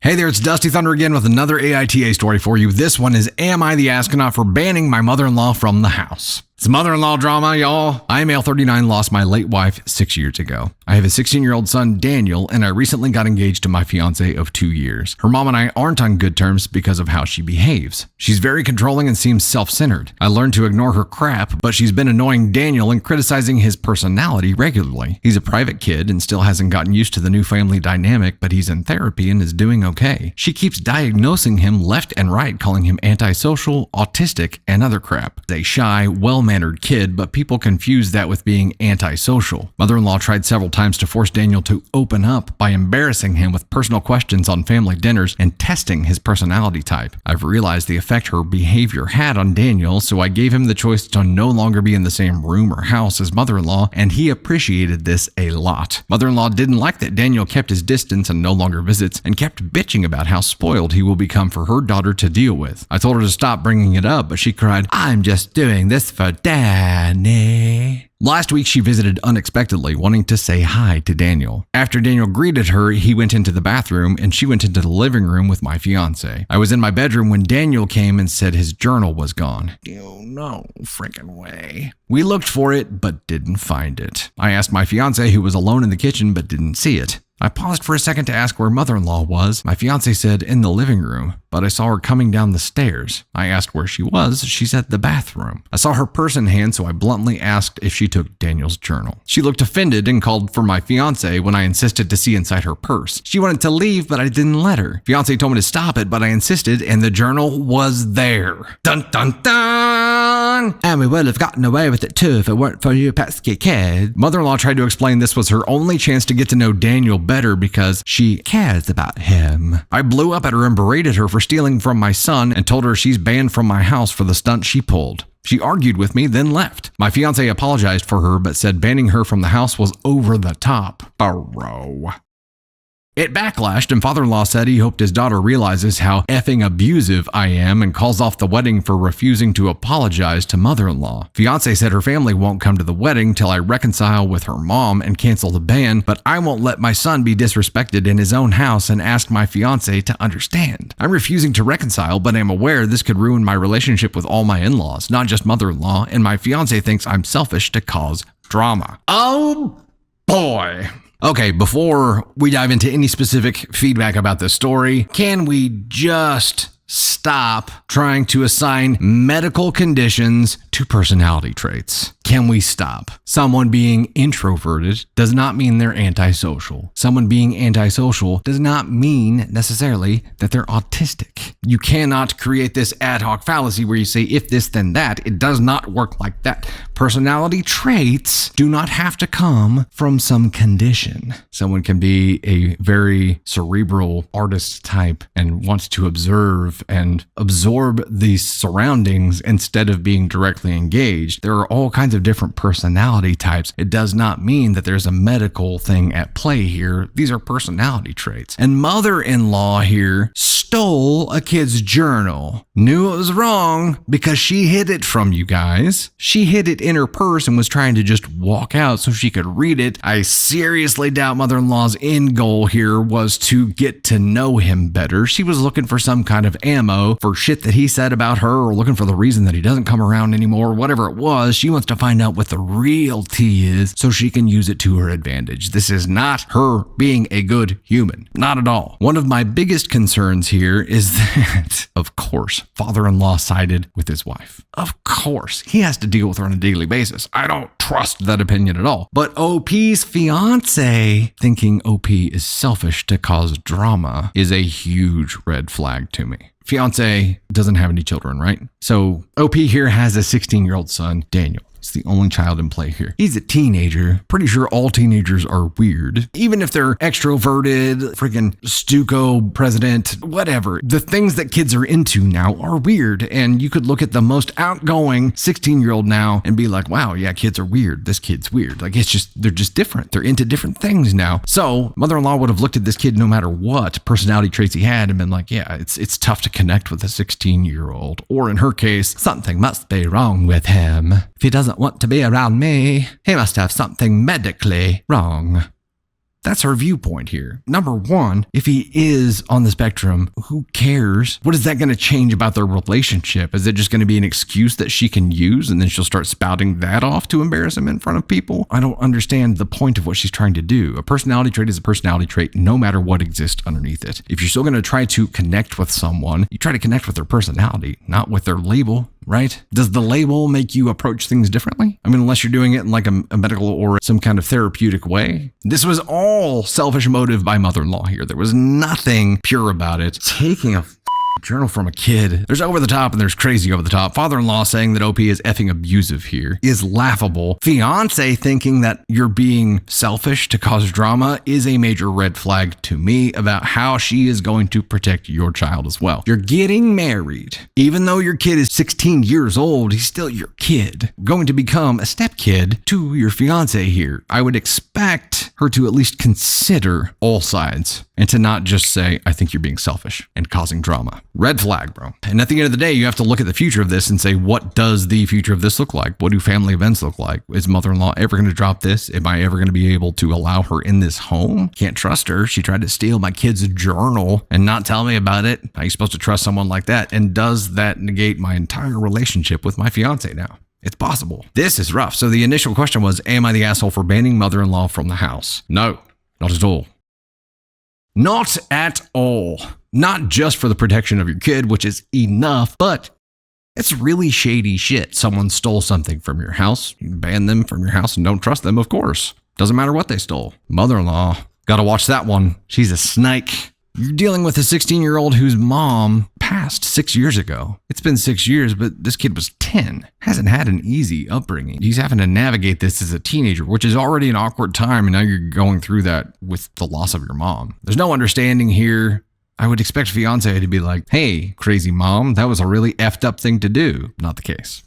Hey there, it's Dusty Thunder again with another AITA story for you. This one is Am I the Astronaut for Banning My Mother-in-Law from the House? It's mother-in-law drama, y'all. I, male 39, lost my late wife 6 years ago. I have a 16-year-old son, Daniel, and I recently got engaged to my fiance of 2 years. Her mom and I aren't on good terms because of how she behaves. She's very controlling and seems self-centered. I learned to ignore her crap, but she's been annoying Daniel and criticizing his personality regularly. He's a private kid and still hasn't gotten used to the new family dynamic, but he's in therapy and is doing okay. She keeps diagnosing him left and right, calling him antisocial, autistic, and other crap. He's a shy, well-mannered kid, but people confuse that with being antisocial. Mother-in-law tried several times to force Daniel to open up by embarrassing him with personal questions on family dinners and testing his personality type. I've realized the effect her behavior had on Daniel, so I gave him the choice to no longer be in the same room or house as mother-in-law, and he appreciated this a lot. Mother-in-law didn't like that Daniel kept his distance and no longer visits, and kept bitching about how spoiled he will become for her daughter to deal with. I told her to stop bringing it up, but she cried, "I'm just doing this for Danny." Last week, she visited unexpectedly, wanting to say hi to Daniel. After Daniel greeted her, he went into the bathroom and she went into the living room with my fiance. I was in my bedroom when Daniel came and said his journal was gone. No freaking way. We looked for it, but didn't find it. I asked my fiance, who was alone in the kitchen, but didn't see it. I paused for a second to ask where mother-in-law was. My fiance said in the living room, but I saw her coming down the stairs. I asked where she was. She said the bathroom. I saw her purse in hand, so I bluntly asked if she took Daniel's journal. She looked offended and called for my fiance when I insisted to see inside her purse. She wanted to leave, but I didn't let her. Fiance told me to stop it, but I insisted, and the journal was there. Dun dun dun! And we would have gotten away with it too if it weren't for you pesky kid. Mother-in-law tried to explain this was her only chance to get to know Daniel better because she cares about him. I blew up at her and berated her for stealing from my son and told her she's banned from my house for the stunt she pulled. She argued with me, then left. My fiance apologized for her, but said banning her from the house was over the top. Bro. It backlashed, and father-in-law said he hoped his daughter realizes how effing abusive I am and calls off the wedding for refusing to apologize to mother-in-law. Fiance said her family won't come to the wedding till I reconcile with her mom and cancel the ban, but I won't let my son be disrespected in his own house and ask my fiance to understand. I'm refusing to reconcile, but I'm aware this could ruin my relationship with all my in-laws, not just mother-in-law, and my fiance thinks I'm selfish to cause drama. Oh boy. Okay, before we dive into any specific feedback about this story, can we just stop trying to assign medical conditions to personality traits? Can we stop? Someone being introverted does not mean they're antisocial. Someone being antisocial does not mean necessarily that they're autistic. You cannot create this ad hoc fallacy where you say if this then that. It does not work like that. Personality traits do not have to come from some condition. Someone can be a very cerebral artist type and wants to observe and absorb the surroundings instead of being directly engaged. There are all kinds of different personality types. It does not mean that there's a medical thing at play here. These are personality traits. And mother-in-law here stole a kid's journal. Knew it was wrong because she hid it from you guys. She hid it in her purse and was trying to just walk out so she could read it. I seriously doubt mother-in-law's end goal here was to get to know him better. She was looking for some kind of ammo for shit that he said about her, or looking for the reason that he doesn't come around anymore, whatever it was. She wants to find out what the real tea is so she can use it to her advantage. This is not her being a good human. Not at all. One of my biggest concerns here is that, of course, father-in-law sided with his wife. Of course, he has to deal with her on a daily basis. I don't trust that opinion at all. But OP's fiance thinking OP is selfish to cause drama is a huge red flag to me. Fiance doesn't have any children, right? So OP here has a 16-year-old son, Daniel. It's the only child in play here. He's a teenager. Pretty sure all teenagers are weird. Even if they're extroverted, freaking stucco president, whatever. The things that kids are into now are weird. And you could look at the most outgoing 16-year-old now and be like, wow, yeah, kids are weird. This kid's weird. Like, they're just different. They're into different things now. So mother-in-law would have looked at this kid no matter what personality traits he had and been like, yeah, it's tough to connect with a 16-year-old. Or in her case, something must be wrong with him. If he doesn't want to be around me, he must have something medically wrong. That's her viewpoint here. Number one, if he is on the spectrum, who cares? What is that going to change about their relationship? Is it just going to be an excuse that she can use and then she'll start spouting that off to embarrass him in front of people? I don't understand the point of what she's trying to do. A personality trait is a personality trait no matter what exists underneath it. If you're still going to try to connect with someone, you try to connect with their personality, not with their label. Right? Does the label make you approach things differently? I mean, unless you're doing it in like a medical or some kind of therapeutic way. This was all selfish motive by mother-in-law here. There was nothing pure about it. Taking a journal from a kid. There's over the top and there's crazy over the top. Father-in-law saying that OP is effing abusive here is laughable. Fiance thinking that you're being selfish to cause drama is a major red flag to me about how she is going to protect your child as well. You're getting married. Even though your kid is 16 years old, he's still your kid. Going to become a stepkid to your fiance here. I would expect her to at least consider all sides and to not just say, I think you're being selfish and causing drama. Red flag, bro. And at the end of the day, you have to look at the future of this and say, what does the future of this look like? What do family events look like? Is mother-in-law ever going to drop this? Am I ever going to be able to allow her in this home? Can't trust her. She tried to steal my kid's journal and not tell me about it. How are you supposed to trust someone like that? And does that negate my entire relationship with my fiance now? It's possible. This is rough. So the initial question was, am I the asshole for banning mother-in-law from the house? No, not at all. Not at all. Not just for the protection of your kid, which is enough, but it's really shady shit. Someone stole something from your house. You ban them from your house and don't trust them, of course. Doesn't matter what they stole. Mother-in-law, gotta watch that one. She's a snake. You're dealing with a 16-year-old whose mom passed 6 years ago. It's been 6 years, but this kid was 10. Hasn't had an easy upbringing. He's having to navigate this as a teenager, which is already an awkward time, and now you're going through that with the loss of your mom. There's no understanding here. I would expect fiance to be like, hey, crazy mom, that was a really effed up thing to do. Not the case.